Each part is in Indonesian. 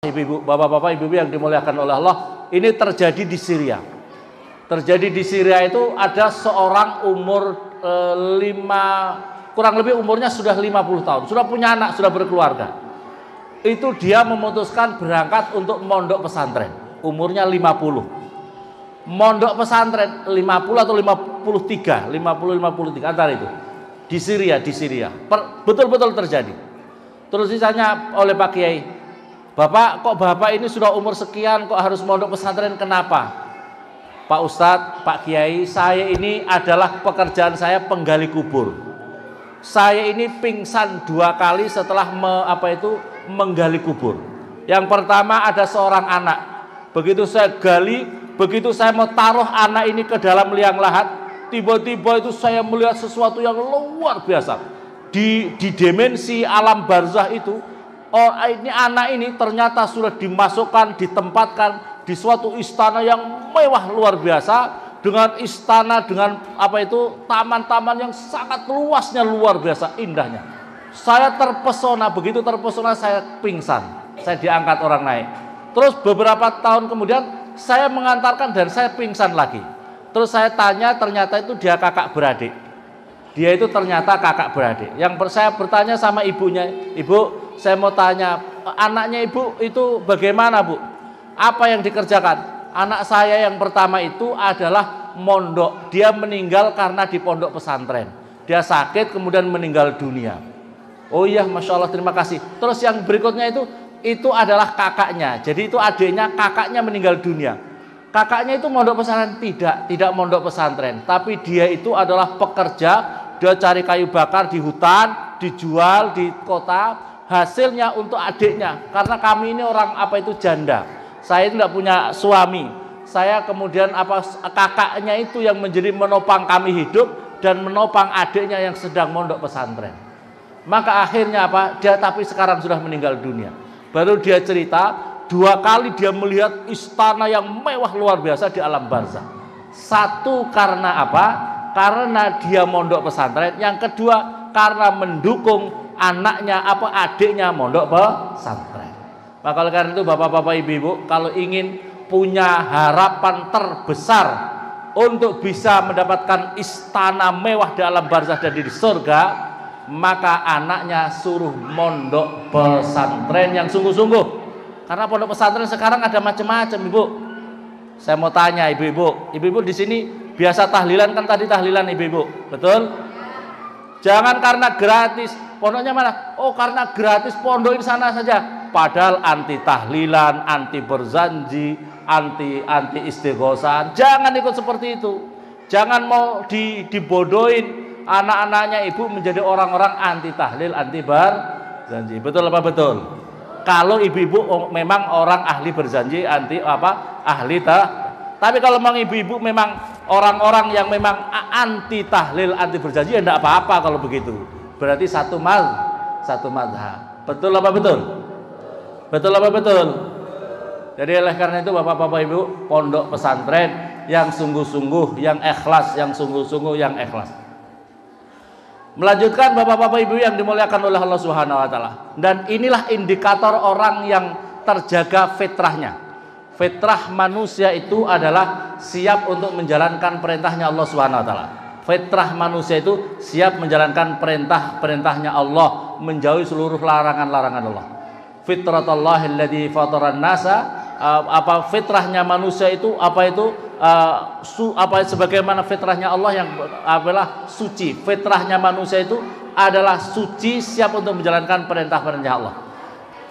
Ibu-ibu, bapak-bapak, ibu-ibu yang dimuliakan oleh Allah, ini terjadi di Syria. Terjadi di Syria itu ada seorang umur kurang lebih umurnya sudah 50 tahun, sudah punya anak, sudah berkeluarga. Itu dia memutuskan berangkat untuk mondok pesantren. Umurnya 50. Mondok pesantren 50 atau 53, 50-53 antara itu. Di Syria. Betul-betul terjadi. Terus ditanya oleh Pak Kiai, Bapak, kok Bapak ini sudah umur sekian kok harus mondok pesantren, kenapa? Pak Ustadz, Pak Kiai, saya ini adalah pekerjaan saya penggali kubur. Saya ini pingsan 2 kali setelah menggali kubur. Yang pertama ada seorang anak. Begitu saya gali, begitu saya mau taruh anak ini ke dalam liang lahat, tiba-tiba itu saya melihat sesuatu yang luar biasa. Di dimensi alam barzah itu, ini anak ini ternyata sudah dimasukkan, ditempatkan di suatu istana yang mewah luar biasa, dengan istana dengan taman-taman yang sangat luasnya, luar biasa indahnya. Saya terpesona, begitu terpesona saya pingsan. Saya diangkat orang naik. Terus beberapa tahun kemudian saya mengantarkan dan saya pingsan lagi. Terus saya tanya, ternyata itu dia kakak beradik. Dia itu ternyata kakak beradik. Yang saya bertanya sama ibunya, Ibu, saya mau tanya, anaknya Ibu itu bagaimana, Bu? Apa yang dikerjakan? Anak saya yang pertama itu adalah mondok. Dia meninggal karena di pondok pesantren. Dia sakit kemudian meninggal dunia. Oh iya, Masya Allah, terima kasih. Terus yang berikutnya itu adalah kakaknya. Jadi itu adiknya, kakaknya meninggal dunia. Kakaknya itu mondok pesantren? Tidak mondok pesantren. Tapi dia itu adalah pekerja. Dia cari kayu bakar di hutan, dijual di kota. Hasilnya untuk adiknya. Karena kami ini orang janda. Saya tidak punya suami. Saya kemudian kakaknya itu yang menjadi menopang kami hidup dan menopang adiknya yang sedang mondok pesantren. Maka akhirnya dia tapi sekarang sudah meninggal dunia. Baru dia cerita 2 kali dia melihat istana yang mewah luar biasa di alam barzah. Satu karena apa? Karena dia mondok pesantren. Yang kedua karena mendukung anaknya adiknya mondok pesantren. Maka oleh karena itu bapak-bapak, ibu-ibu, kalau ingin punya harapan terbesar untuk bisa mendapatkan istana mewah di alam barzah dan di surga, maka anaknya suruh mondok pesantren yang sungguh-sungguh. Karena pondok pesantren sekarang ada macam-macam, Ibu. Saya mau tanya ibu-ibu di sini biasa tahlilan kan, tadi tahlilan ibu-ibu, betul? Jangan karena gratis. Pondoknya mana? Oh, karena gratis pondokin sana saja. Padahal anti tahlilan, anti berjanji, anti istighosan. Jangan ikut seperti itu. Jangan mau dibodohin anak-anaknya ibu menjadi orang-orang anti tahlil, anti berjanji. Betul apa betul? Kalau ibu-ibu memang orang ahli berjanji, tapi kalau memang ibu-ibu memang orang-orang yang memang anti tahlil, anti berjanji, ya enggak apa-apa kalau begitu. Berarti satu mazhab. Betul apa betul? Betul apa betul? Jadi oleh karena itu bapak-bapak ibu, pondok pesantren yang sungguh-sungguh, yang ikhlas, yang sungguh-sungguh, yang ikhlas. Melanjutkan bapak-bapak ibu yang dimuliakan oleh Allah Subhanahu wa taala. Dan inilah indikator orang yang terjaga fitrahnya. Fitrah manusia itu adalah siap untuk menjalankan perintahnya Allah Subhanahu wa taala. Fitrah manusia itu siap menjalankan perintahnya Allah, menjauhi seluruh larangan-larangan Allah. Fitratallahi alladzi fataran nasa, fitrahnya manusia itu sebagaimana fitrahnya Allah yang adalah suci. Fitrahnya manusia itu adalah suci, siap untuk menjalankan perintah-perintah Allah.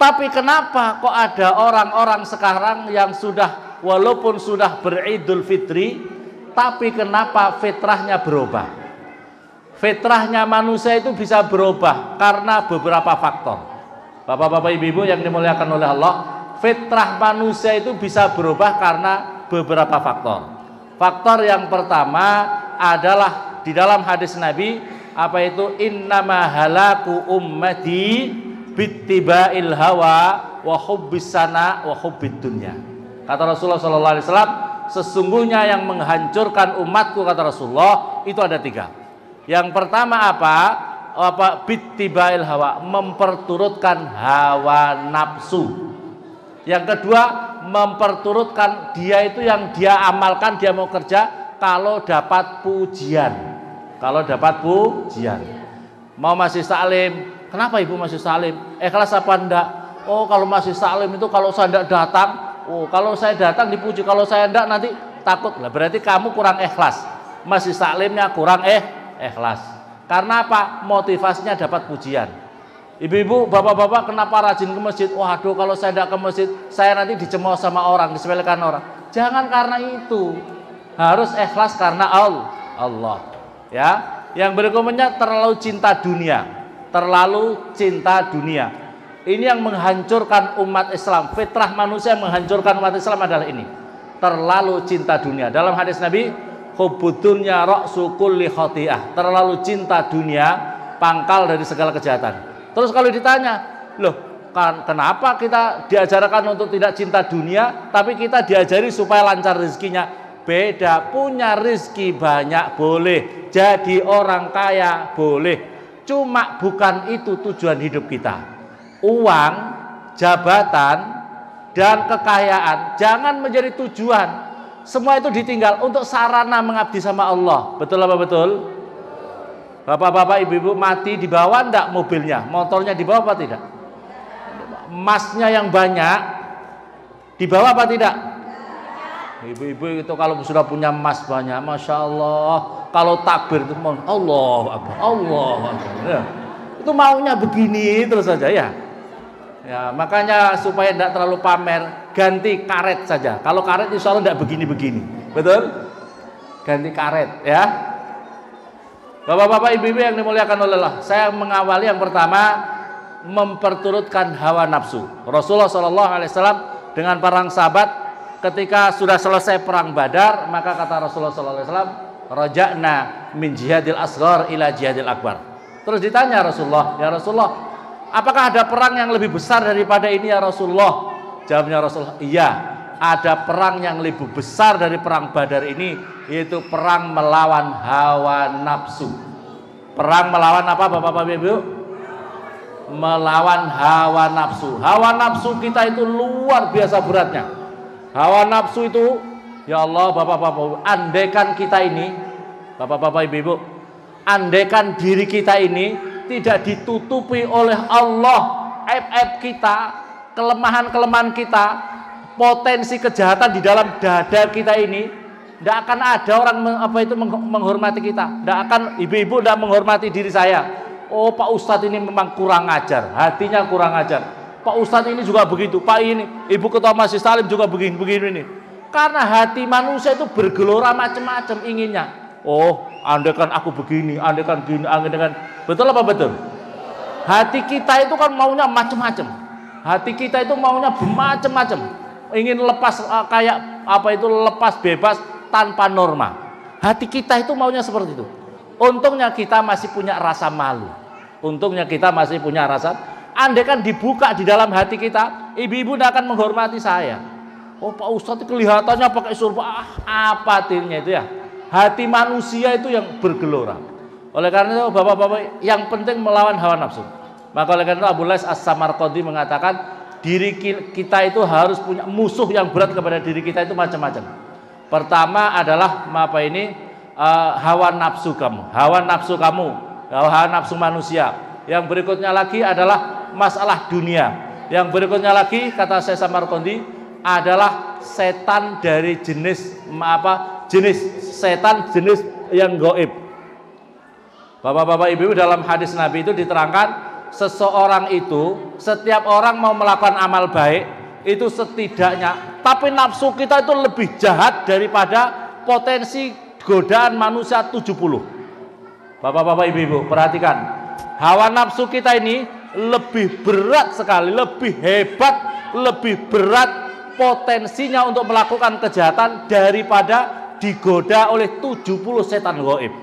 Tapi kenapa kok ada orang-orang sekarang yang walaupun sudah beridul fitri, tapi kenapa fitrahnya berubah? Fitrahnya manusia itu bisa berubah karena beberapa faktor. Bapak-bapak, ibu-ibu yang dimuliakan oleh Allah, fitrah manusia itu bisa berubah karena beberapa faktor. Faktor yang pertama adalah di dalam hadis Nabi, innama halaku ummati bittiba'il hawa wa hubbis sana wa hubbid dunya. Kata Rasulullah sallallahu alaihi wasallam, sesungguhnya yang menghancurkan umatku, kata Rasulullah, itu ada 3. Yang pertama bittiba'il hawa, memperturutkan hawa nafsu. Yang kedua, memperturutkan dia itu yang dia amalkan, dia mau kerja kalau dapat pujian. Kalau dapat pujian. Mau masih salim, kenapa ibu masih salim? Ikhlas apa enggak? Oh, kalau masih salim itu kalau saya enggak datang, oh kalau saya datang dipuji, kalau saya enggak nanti takut. Lah berarti kamu kurang ikhlas. Masih salimnya kurang ikhlas. Karena apa? Motivasinya dapat pujian. Ibu-ibu, bapak-bapak kenapa rajin ke masjid? Waduh, kalau saya enggak ke masjid, saya nanti dicemooh sama orang, disepelekan orang. Jangan karena itu. Harus ikhlas karena Allah. Ya. Yang berikutnya terlalu cinta dunia. Terlalu cinta dunia. Ini yang menghancurkan umat Islam. Fitrah manusia yang menghancurkan umat Islam adalah ini. Terlalu cinta dunia. Dalam hadis Nabi, hubbud dunya ra'su kulli khati'ah. Terlalu cinta dunia pangkal dari segala kejahatan. Terus kalau ditanya, loh kenapa kita diajarkan untuk tidak cinta dunia, tapi kita diajari supaya lancar rezekinya? Beda, punya rezeki banyak boleh, jadi orang kaya boleh. Cuma bukan itu tujuan hidup kita. Uang, jabatan, dan kekayaan jangan menjadi tujuan. Semua itu ditinggal untuk sarana mengabdi sama Allah. Betul apa betul? Bapak-bapak, ibu-ibu mati dibawa enggak mobilnya? Motornya dibawa apa tidak? Emasnya yang banyak dibawa apa tidak? Ibu-ibu itu kalau sudah punya emas banyak, Masya Allah. Kalau takbir itu Allah Akbar, Allah Akbar. Ya. Itu maunya begini terus saja ya. Ya, makanya supaya tidak terlalu pamer, ganti karet saja. Kalau karet insya Allah tidak begini-begini. Betul? Ganti karet ya. Bapak-bapak, ibu-ibu yang dimuliakan oleh Allah, saya mengawali yang pertama memperturutkan hawa nafsu. Rasulullah SAW dengan para sahabat ketika sudah selesai perang Badar, maka kata Rasulullah SAW, raja'na min jihadil asghar ila jihadil akbar. Terus ditanya Rasulullah, ya Rasulullah, apakah ada perang yang lebih besar daripada ini ya Rasulullah? Jawabnya Rasulullah, iya, ada perang yang lebih besar dari perang Badar ini, yaitu perang melawan hawa nafsu. Perang melawan apa Bapak-bapak Ibu? Melawan hawa nafsu. Hawa nafsu kita itu luar biasa beratnya. Hawa nafsu itu, ya Allah Bapak-bapak, andaikan kita ini, Bapak-bapak Ibu, andaikan diri kita ini tidak ditutupi oleh Allah aib-aib kita, kelemahan-kelemahan kita, potensi kejahatan di dalam dada kita ini, tidak akan ada orang menghormati kita. Tidak akan, ibu-ibu tidak menghormati diri saya. Oh, Pak Ustadz ini memang kurang ajar, hatinya kurang ajar. Pak Ustadz ini juga begitu, Pak ini, Ibu Ketua Majelis Taklim juga begini ini. Karena hati manusia itu bergelora macam-macam inginnya. Oh, andaikan aku begini, andaikan gini, andaikan. Betul apa betul? Hati kita itu kan maunya macam-macam. Hati kita itu maunya bermacam-macam. Ingin lepas kayak apa itu, lepas bebas tanpa norma. Hati kita itu maunya seperti itu. Untungnya kita masih punya rasa malu. Untungnya kita masih punya rasa. Andaikan dibuka di dalam hati kita, ibu-ibu tidak akan menghormati saya. Oh, Pak Ustadz kelihatannya pakai surba. Apa artinya itu ya? Hati manusia itu yang bergelora. Oleh karena itu bapak-bapak, yang penting melawan hawa nafsu. Maka oleh karena itu Abu Lais As-Samarqandi mengatakan, diri kita itu harus punya musuh yang berat kepada diri kita itu macam-macam. Pertama adalah hawa nafsu kamu, hawa nafsu manusia. Yang berikutnya lagi adalah masalah dunia. Yang berikutnya lagi kata Syekh Samarqandi adalah setan dari jenis setan jenis yang gaib. Bapak-bapak ibu, dalam hadis Nabi itu diterangkan, seseorang itu, setiap orang mau melakukan amal baik itu setidaknya, tapi nafsu kita itu lebih jahat daripada potensi godaan manusia 70. Bapak-bapak ibu-ibu perhatikan, hawa nafsu kita ini lebih berat sekali, lebih hebat, lebih berat potensinya untuk melakukan kejahatan daripada digoda oleh 70 setan gaib.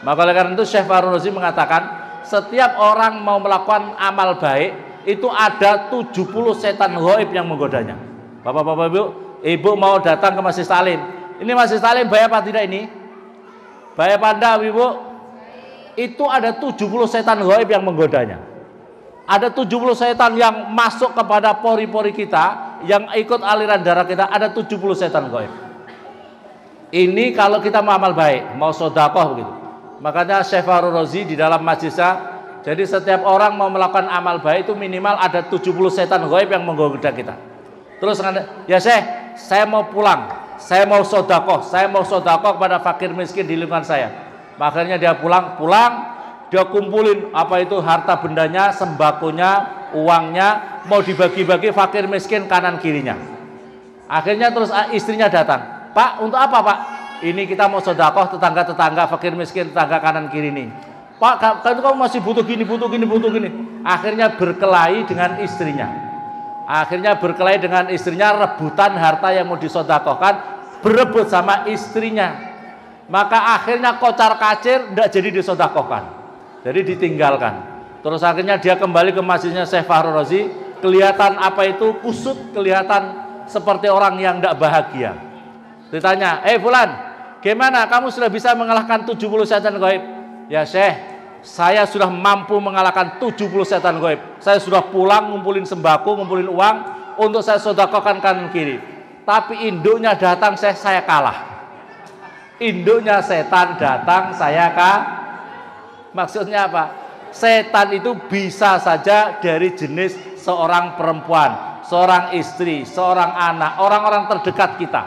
Maka oleh karena itu Syekh Farul Razi mengatakan, setiap orang mau melakukan amal baik itu ada 70 setan gaib yang menggodanya. Bapak-bapak ibu mau datang ke Majelis Taklim. Ini Majelis Taklim baik apa tidak ini? Baik apa enggak ibu? Itu ada 70 setan gaib yang menggodanya. Ada 70 setan yang masuk kepada pori-pori kita, yang ikut aliran darah kita ada 70 setan gaib. Ini kalau kita mau amal baik, mau sedekah begitu. Makanya Syekh Fahru Razi di dalam majlisnya, jadi setiap orang mau melakukan amal baik itu minimal ada 70 setan gaib yang menggoda kita. Terus ya Syekh, saya mau pulang, saya mau sedekah kepada fakir miskin di lingkungan saya. Makanya dia pulang, dia kumpulin apa itu harta bendanya, sembakonya, uangnya, mau dibagi-bagi fakir miskin kanan kirinya. Akhirnya terus istrinya datang, Pak, untuk apa Pak? Ini kita mau sedekah tetangga-tetangga fakir miskin, tetangga kanan kiri nih. Pak, kamu masih butuh gini. Akhirnya berkelahi dengan istrinya. Rebutan harta yang mau disedekahkan, berebut sama istrinya. Maka akhirnya kocar kacir, tidak jadi disedekahkan, jadi ditinggalkan. Terus akhirnya dia kembali ke masjidnya Syekh Fahru Razi, kelihatan apa itu kusut, kelihatan seperti orang yang tidak bahagia. Ditanya, Fulan, gimana kamu sudah bisa mengalahkan 70 setan gaib? Ya Syekh, saya sudah mampu mengalahkan 70 setan gaib. Saya sudah pulang ngumpulin sembako, ngumpulin uang untuk saya sedekahkan kanan kiri. Tapi induknya datang, saya kalah. Induknya setan datang, saya maksudnya apa? Setan itu bisa saja dari jenis seorang perempuan, seorang istri, seorang anak, orang-orang terdekat kita.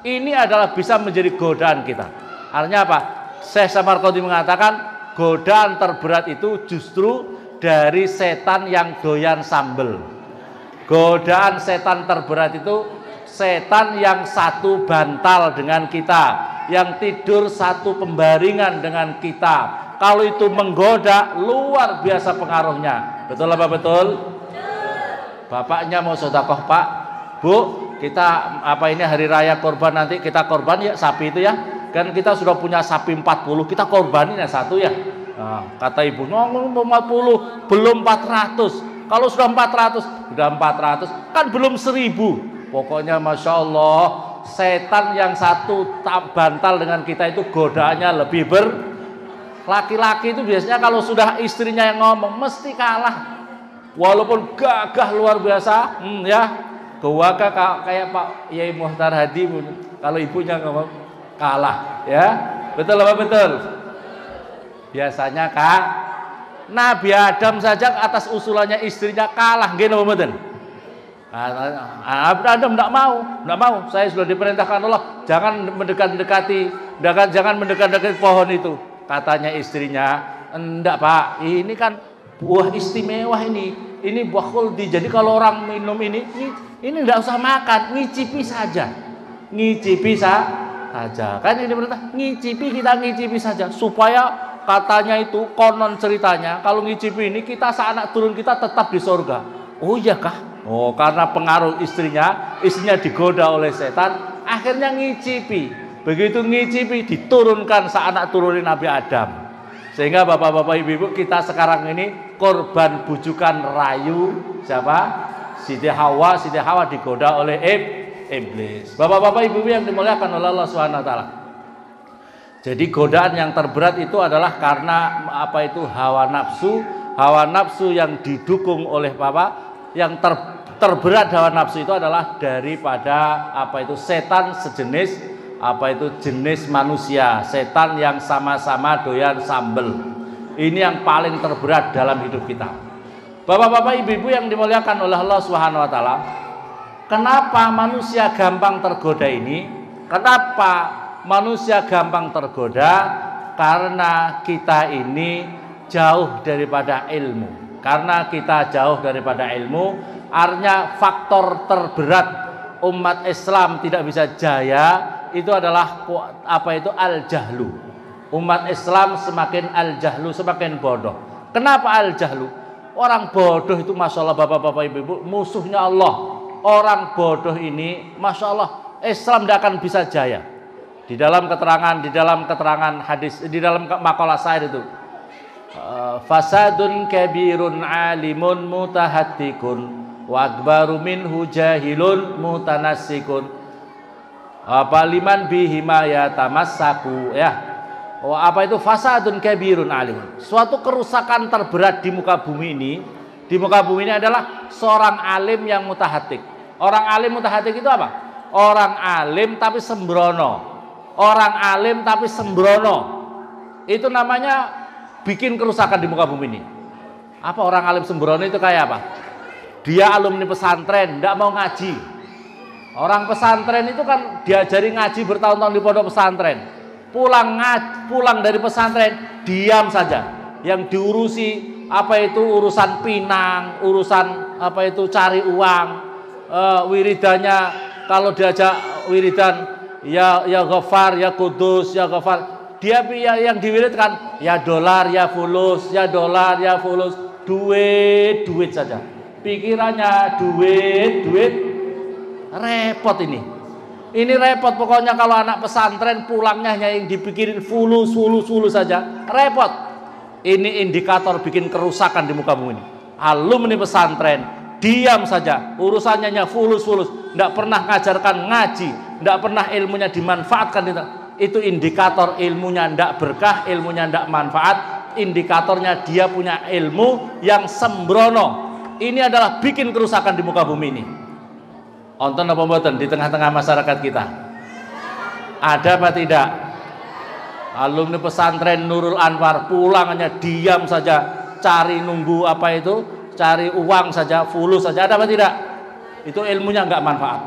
Ini adalah bisa menjadi godaan kita. Artinya apa? Syekh Samarqandi mengatakan godaan terberat itu justru dari setan yang doyan sambel. Godaan setan terberat itu setan yang satu bantal dengan kita, yang tidur satu pembaringan dengan kita. Kalau itu menggoda, luar biasa pengaruhnya. Betul apa betul? Bapaknya mau sedekah, Pak, Bu, kita ini hari raya korban, nanti kita korban ya sapi itu ya. Kan kita sudah punya sapi 40, kita korbanin ya satu ya. Nah, kata ibu, 40, belum 400. Kalau sudah 400 kan belum 1000. Pokoknya Masya Allah, setan yang satu bantal dengan kita itu godaannya lebih laki-laki itu biasanya kalau sudah istrinya yang ngomong mesti kalah. Walaupun gagah luar biasa, ya, gagah kayak Pak Yai Muhtar Hadi, kalau ibunya ngomong kalah, ya. Betul apa betul? Biasanya Nabi Adam saja atas usulannya istrinya kalah, gini betul. Adam tidak mau. Saya sudah diperintahkan Allah, jangan mendekat-dekati pohon itu. Katanya istrinya, enggak Pak, ini kan buah istimewa ini buah khuldi. Jadi kalau orang minum ini enggak usah makan, ngicipi saja. Kan ini perintah, kita ngicipi saja supaya katanya itu konon ceritanya kalau ngicipi ini kita anak turun kita tetap di surga. Oh iya kah? Oh, karena pengaruh istrinya digoda oleh setan, akhirnya ngicipi. Begitu ngicipi diturunkan seanak turunin Nabi Adam. Sehingga bapak-bapak ibu-ibu kita sekarang ini korban bujukan rayu siapa? Siti Hawa digoda oleh iblis. Bapak-bapak ibu-ibu yang dimuliakan oleh Allah Subhanahu wa taala. Jadi godaan yang terberat itu adalah karena apa itu hawa nafsu yang didukung oleh yang terberat hawa nafsu itu adalah daripada apa itu setan sejenis jenis manusia, setan yang sama-sama doyan sambel. Ini yang paling terberat dalam hidup kita. Bapak-bapak ibu-ibu yang dimuliakan oleh Allah Subhanahu wa taala, kenapa manusia gampang tergoda ini? Kenapa manusia gampang tergoda? Karena kita ini jauh daripada ilmu. Karena kita jauh daripada ilmu, artinya faktor terberat umat Islam tidak bisa jaya itu adalah al-jahlu. Umat Islam semakin al-jahlu, semakin bodoh. Kenapa al-jahlu? Orang bodoh itu Masya Allah bapak-bapak ibu-ibu musuhnya Allah. Orang bodoh ini Masya Allah Islam tidak akan bisa jaya. Di dalam keterangan hadis, di dalam makalah syair itu, fasadun kabirun alimun mutahattikun wa akbaru minhu jahilun mutanassikun. Liman bihima ya tamassaku, ya. Fasadun kabirun alimun. Suatu kerusakan terberat di muka bumi ini adalah seorang alim yang mutahatik. Orang alim mutahatik itu apa? Orang alim tapi sembrono. Orang alim tapi sembrono. Itu namanya bikin kerusakan di muka bumi ini. Apa orang alim sembrono itu kayak apa? Dia alumni pesantren, tidak mau ngaji. Orang pesantren itu kan diajari ngaji bertahun-tahun di pondok pesantren. Pulang dari pesantren, diam saja. Yang diurusi apa itu urusan pinang, urusan apa itu cari uang, wiridannya kalau diajak wiridan ya Ghafar, ya Kudus, ya Ghafar. Dia yang diwiridkan ya dolar, ya fulus, ya dolar, ya fulus, duit saja. Pikirannya duit, repot ini. Ini repot pokoknya kalau anak pesantren pulangnya hanya yang dipikirin fulus saja, repot. Ini indikator bikin kerusakan di muka bumi ini. Alumni pesantren diam saja, urusannya hanya fulus, tidak pernah ngajarkan ngaji, tidak pernah ilmunya dimanfaatkan. Itu indikator ilmunya tidak berkah, ilmunya tidak manfaat. Indikatornya dia punya ilmu yang sembrono. Ini adalah bikin kerusakan di muka bumi ini. Onton apa mboten di tengah-tengah masyarakat kita? Ada apa tidak? Alumni pesantren Nurul Anwar pulang hanya diam saja, cari nunggu apa itu, cari uang saja, fulus saja. Ada apa tidak? Itu ilmunya enggak manfaat.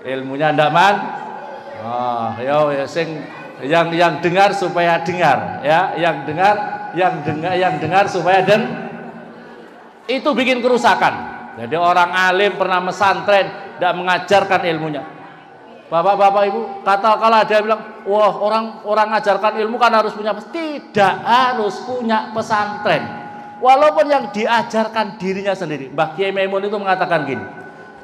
Ilmunya enggak yang dengar supaya dengar, ya, yang dengar supaya itu bikin kerusakan. Jadi orang alim pernah pesantren tidak mengajarkan ilmunya. Bapak-bapak ibu, kalau ada yang bilang, wah orang ngajarkan ilmu kan harus punya, tidak harus punya pesantren. Walaupun yang diajarkan dirinya sendiri. Mbah Kiai Maimun itu mengatakan gini.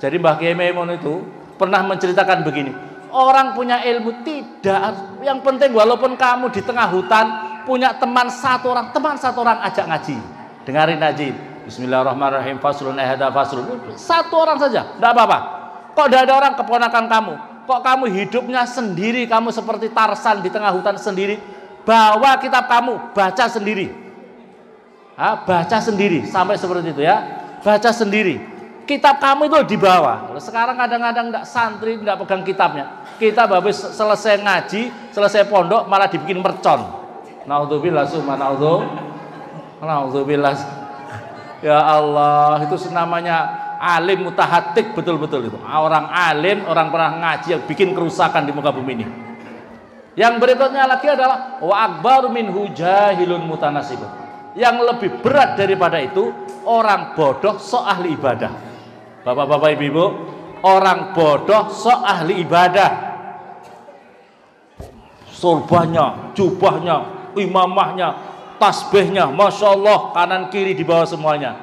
Jadi Mbah Kiai Maimun itu pernah menceritakan begini. Orang punya ilmu tidak harus, yang penting walaupun kamu di tengah hutan punya teman satu orang ajak ngaji. Dengarin ngaji. Bismillahirrahmanirrahim. Faslun ahada faslun. Satu orang saja, tidak apa-apa. Kok tidak ada orang keponakan kamu? Kok kamu hidupnya sendiri, kamu seperti Tarsan di tengah hutan sendiri? Bawa kitab kamu, baca sendiri. Baca sendiri, sampai seperti itu ya. Baca sendiri. Kitab kamu itu dibawa. Sekarang kadang-kadang enggak santri, enggak pegang kitabnya. Kita habis selesai ngaji, selesai pondok malah dibikin mercon. Naudzubillah summa naudzubillah. Ya Allah, itu namanya alim mutahatik betul-betul itu. Orang alim, orang pernah ngaji yang bikin kerusakan di muka bumi ini. Yang berikutnya lagi adalah wa akbaru minhu jahilun mutanasibun. Yang lebih berat daripada itu orang bodoh sok ahli ibadah. Bapak-bapak ibu-ibu, orang bodoh sok ahli ibadah. Sorbannya, jubahnya, imamahnya, tasbihnya, masya Allah kanan kiri di bawah semuanya.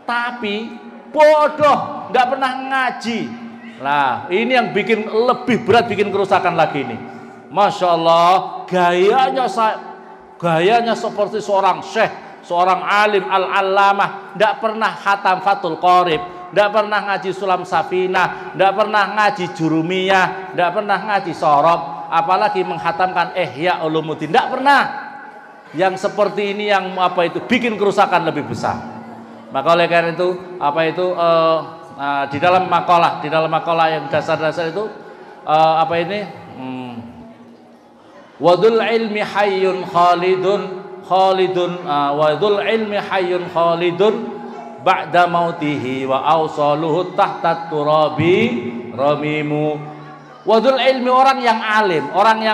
Tapi bodoh, nggak pernah ngaji. Nah, ini yang bikin lebih berat, bikin kerusakan lagi ini. Masya Allah, gayanya seperti seorang syekh, seorang alim al-allamah, nggak pernah khatam Fathul Qorib, nggak pernah ngaji Sulam Safinah, nggak pernah ngaji Jurumiyah, nggak pernah ngaji Sorob, apalagi menghatamkan Ihya Ulumuddin, nggak pernah. Yang seperti ini yang apa itu bikin kerusakan lebih besar. Maka oleh karena itu di dalam makalah yang dasar-dasar itu wadul ilmi hayyun khalidun wadul ilmi hayyun khalidun ba'da mautihi wa awsaluhu tahta turabi ramimu. Wadul ilmi orang yang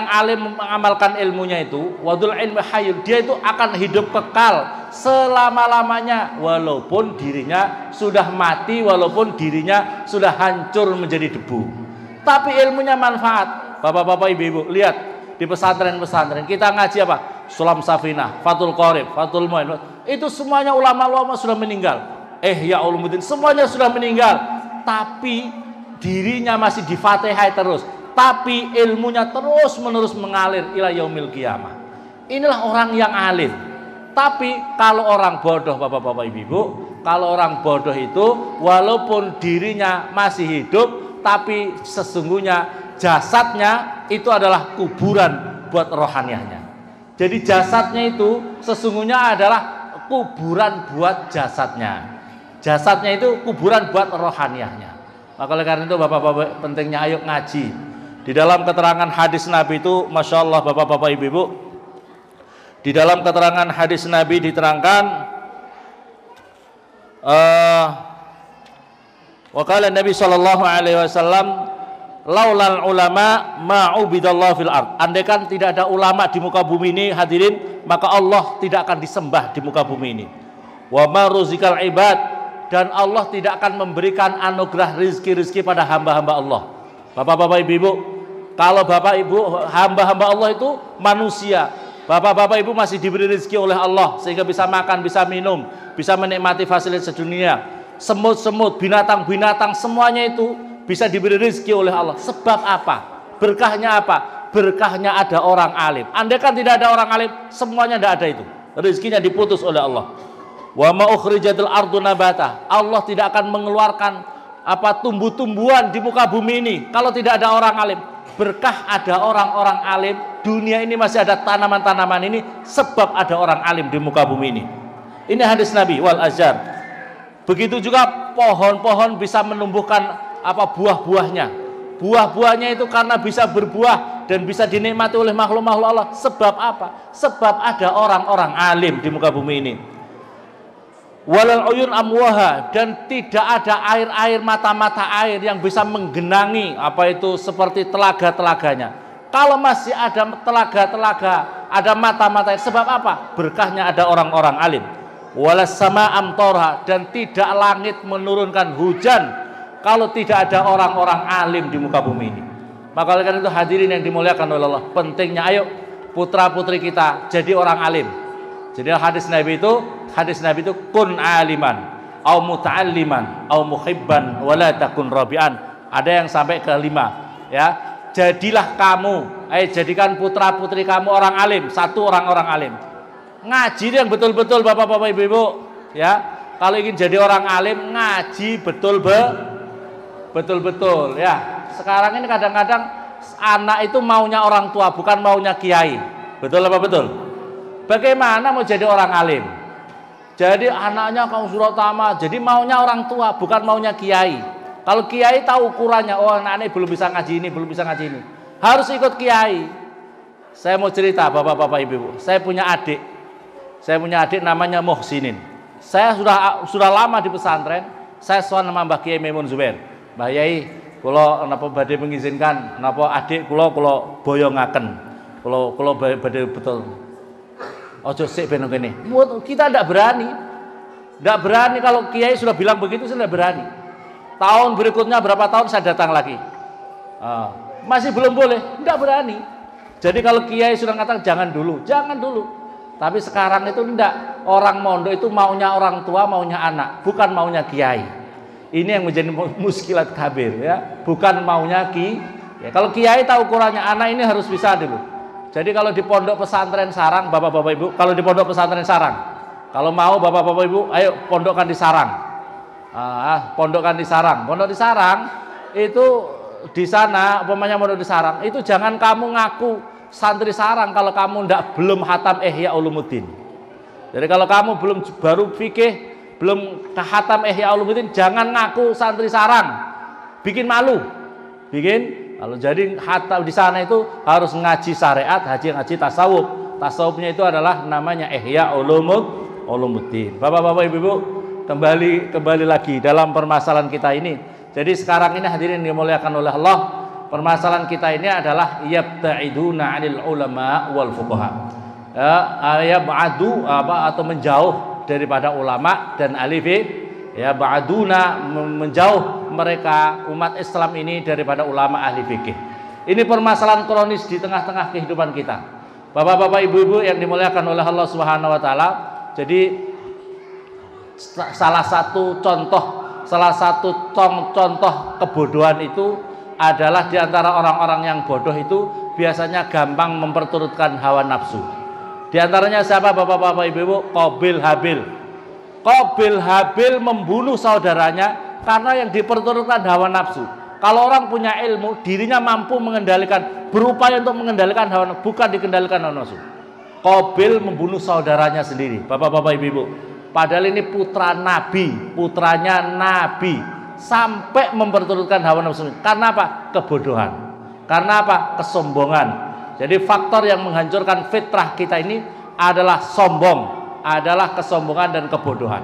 alim mengamalkan ilmunya itu, wadul ilmi hayyun, dia itu akan hidup kekal selama-lamanya walaupun dirinya sudah mati, walaupun dirinya sudah hancur menjadi debu. Tapi ilmunya manfaat. Bapak-bapak, ibu-ibu, lihat di pesantren-pesantren kita ngaji apa? Sulam Safinah, Fathul Qorib, Fathul Muin. Itu semuanya ulama-ulama sudah meninggal. Ihya Ulumuddin semuanya sudah meninggal. Tapi dirinya masih di Fatihah terus, tapi ilmunya terus menerus mengalir ila yaumil qiyamah. Inilah orang yang alim. Tapi kalau orang bodoh, bapak-bapak ibu-ibu, kalau orang bodoh itu walaupun dirinya masih hidup, tapi sesungguhnya jasadnya itu adalah kuburan buat rohaniahnya. Jadi jasadnya itu sesungguhnya adalah kuburan buat jasadnya. Jasadnya itu kuburan buat rohaniahnya. Maka oleh karena itu bapak-bapak pentingnya ayo ngaji. Di dalam keterangan hadis Nabi itu, masya Allah bapak-bapak ibu-ibu, di dalam keterangan hadis Nabi diterangkan, waqala Nabi sallallahu alaihi wasallam, laulal ulama ma'ubidallahu fil ard. Andaikan tidak ada ulama di muka bumi ini hadirin, maka Allah tidak akan disembah di muka bumi ini. Wa ma ruzikal ibad, dan Allah tidak akan memberikan anugerah rizki-rizki pada hamba-hamba Allah. Bapak-bapak ibu-ibu, kalau bapak ibu hamba-hamba Allah itu manusia, bapak-bapak ibu masih diberi rizki oleh Allah sehingga bisa makan, bisa minum, bisa menikmati fasilitas dunia. Semut-semut, binatang-binatang, semuanya itu bisa diberi rizki oleh Allah. Sebab apa? Berkahnya apa? Berkahnya ada orang alim. Andaikan tidak ada orang alim, semuanya tidak ada itu. Rizkinya diputus oleh Allah. Wa ma ukhrijatil ardu nabata. Allah tidak akan mengeluarkan tumbuh-tumbuhan di muka bumi ini kalau tidak ada orang alim. Berkah ada orang-orang alim, dunia ini masih ada tanaman-tanaman ini sebab ada orang alim di muka bumi ini. Ini hadis Nabi wal azhar. Begitu juga pohon-pohon bisa menumbuhkan buah-buahnya. Buah-buahnya itu karena bisa berbuah dan bisa dinikmati oleh makhluk-makhluk Allah. Sebab apa? Sebab ada orang-orang alim di muka bumi ini. Walal uyun amwaha, dan tidak ada air-air, mata-mata air yang bisa menggenangi seperti telaga-telaganya. Kalau masih ada telaga-telaga, ada mata-mata air, sebab apa? Berkahnya ada orang-orang alim. Walas sama amtorha, dan tidak langit menurunkan hujan kalau tidak ada orang-orang alim di muka bumi ini. Maka oleh karena itu hadirin yang dimuliakan oleh Allah, pentingnya ayo putra-putri kita jadi orang alim. Jadi hadis Nabi itu kun aliman au muta'alliman au muhibban wala takun rabi'an. Ada yang sampai ke 5 ya. Jadilah kamu, jadikan putra-putri kamu orang alim, satu orang alim. Ngaji yang betul-betul bapak-bapak ibu-ibu ya. Kalau ingin jadi orang alim, ngaji betul-betul ya. Sekarang ini kadang-kadang anak itu maunya orang tua, bukan maunya kiai. Betul apa betul? Bagaimana mau jadi orang alim? Jadi anaknya kaum Suratama, jadi maunya orang tua, bukan maunya kiai. Kalau kiai tahu ukurannya, oh anak ini belum bisa ngaji ini, belum bisa ngaji ini, harus ikut kiai. Saya mau cerita bapak-bapak ibu-ibu, saya punya adik namanya Muhsinin. Saya sudah lama di pesantren. Saya sowan sama Mbah Kiai Maimun Zubair. Mbah Yai, kula napa badhe mengizinkan napa adik kula boyongaken. Kula badhe betul. Ojo sik ben ngene. Kita tidak berani. Tidak berani kalau kiai sudah bilang begitu, saya tidak berani. Tahun berikutnya berapa tahun saya datang lagi. Masih belum boleh, tidak berani. Jadi kalau kiai sudah mengatakan jangan dulu. Tapi sekarang itu tidak. Orang mondok itu maunya orang tua, maunya anak, bukan maunya kiai. Ini yang menjadi muskilat kabir ya, bukan maunya ya, kalau kiai tahu ukurannya, anak ini harus bisa dulu. Jadi kalau di pondok pesantren sarang, bapak-bapak ibu, kalau di pondok pesantren sarang, kalau mau bapak-bapak ibu, ayo pondokkan di sarang. Pondokkan di sarang. Pondok di sarang itu di sana, umpamanya pondok di sarang, itu jangan kamu ngaku santri sarang kalau kamu belum hatam Ihya Ulumuddin. Jadi kalau kamu baru fikih, belum hatam Ihya Ulumuddin, jangan ngaku santri sarang. Bikin malu. Kalau jadi hatam di sana itu harus ngaji syariat, ngaji tasawuf. Tasawufnya itu adalah namanya Ihya Ulumuddin. Bapak-bapak ibu-ibu, kembali lagi dalam permasalahan kita ini. Jadi sekarang ini hadirin dimuliakan oleh Allah, permasalahan kita ini adalah yabta'iduna 'anil ulama wal fuqaha. Yab'adu atau menjauh daripada ulama dan ahli fiqh. Ya ba'duna, menjauh mereka umat Islam ini daripada ulama ahli fikih. Ini permasalahan kronis di tengah-tengah kehidupan kita. Bapak-bapak ibu-ibu yang dimuliakan oleh Allah Subhanahu wa taala. Jadi salah satu contoh kebodohan itu adalah di antara orang-orang yang bodoh itu biasanya gampang memperturutkan hawa nafsu. Di antaranya siapa bapak-bapak ibu-ibu? Qabil Habil membunuh saudaranya karena yang diperturutkan hawa nafsu. Kalau orang punya ilmu, dirinya mampu mengendalikan, berupaya untuk mengendalikan hawa nafsu, bukan dikendalikan hawa nafsu. Qabil membunuh saudaranya sendiri, bapak-bapak ibu-ibu. Padahal ini putranya Nabi, sampai memperturutkan hawa nafsu. Karena apa? Kebodohan. Karena apa? Kesombongan. Jadi faktor yang menghancurkan fitrah kita ini adalah sombong, adalah kesombongan dan kebodohan.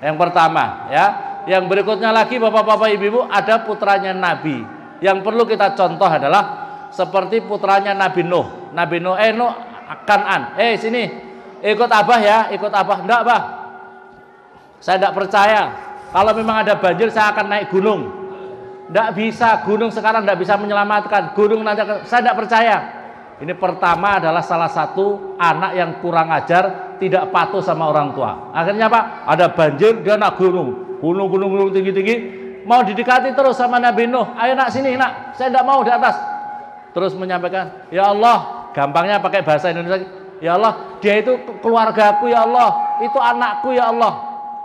Yang pertama, ya. Yang berikutnya lagi, bapak-bapak, ibu-ibu, ada putranya Nabi. Yang perlu kita contoh adalah seperti putranya Nabi Nuh. Nabi Nuh, Nuh, Kan'an, sini, ikut abah ya, ikut abah. Enggak, bah, saya tidak percaya. Kalau memang ada banjir, saya akan naik gunung. Tidak bisa, gunung sekarang tidak bisa menyelamatkan. Gunung nanti, saya tidak percaya. Ini pertama adalah salah satu anak yang kurang ajar, tidak patuh sama orang tua. Akhirnya apa? Ada banjir, dia naik gunung, gunung tinggi-tinggi, mau didekati terus sama Nabi Nuh. Ayo nak, sini nak, saya tidak mau di atas. Terus menyampaikan, ya Allah, gampangnya pakai bahasa Indonesia, ya Allah, dia itu keluargaku ya Allah, itu anakku ya Allah,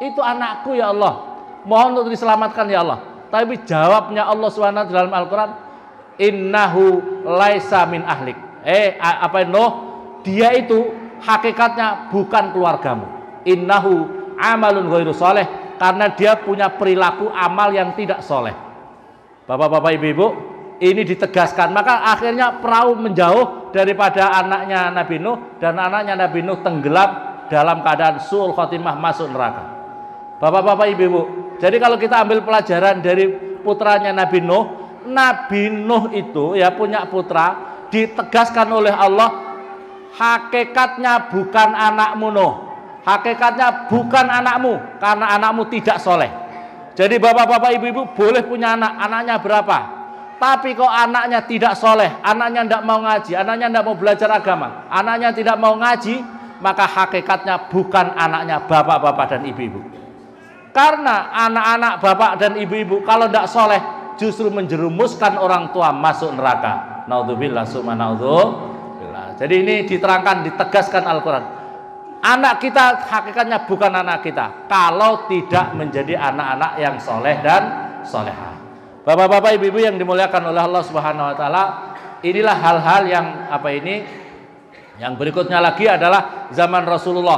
itu anakku ya Allah. Mohon untuk diselamatkan ya Allah. Tapi jawabnya Allah SWT dalam Al-Quran, innahu laisa min ahlik. Dia itu hakikatnya bukan keluargamu. Innahu amalun ghairu soleh, karena dia punya perilaku amal yang tidak soleh. Bapak-bapak, ibu-ibu, ini ditegaskan. Maka akhirnya perahu menjauh daripada anaknya Nabi Nuh, dan anaknya Nabi Nuh tenggelam dalam keadaan su'ul khotimah, masuk neraka. Bapak-bapak, ibu-ibu, jadi kalau kita ambil pelajaran dari putranya Nabi Nuh itu ya punya putra, ditegaskan oleh Allah, hakikatnya bukan anakmu Nuh, hakikatnya bukan anakmu, karena anakmu tidak soleh. Jadi bapak-bapak, ibu-ibu boleh punya anak, anaknya berapa, tapi kok anaknya tidak soleh, anaknya tidak mau ngaji, anaknya tidak mau belajar agama, anaknya tidak mau ngaji, maka hakikatnya bukan anaknya bapak-bapak dan ibu-ibu. Karena anak-anak bapak dan ibu-ibu kalau tidak soleh justru menjerumuskan orang tua masuk neraka. Naudzubillah summa naudzubillah. Jadi ini diterangkan, ditegaskan Al-Quran. Anak kita hakikatnya bukan anak kita kalau tidak menjadi anak-anak yang soleh dan solehah. Bapak-bapak, ibu-ibu yang dimuliakan oleh Allah Subhanahu Wa Taala, inilah hal-hal yang yang berikutnya lagi adalah zaman Rasulullah.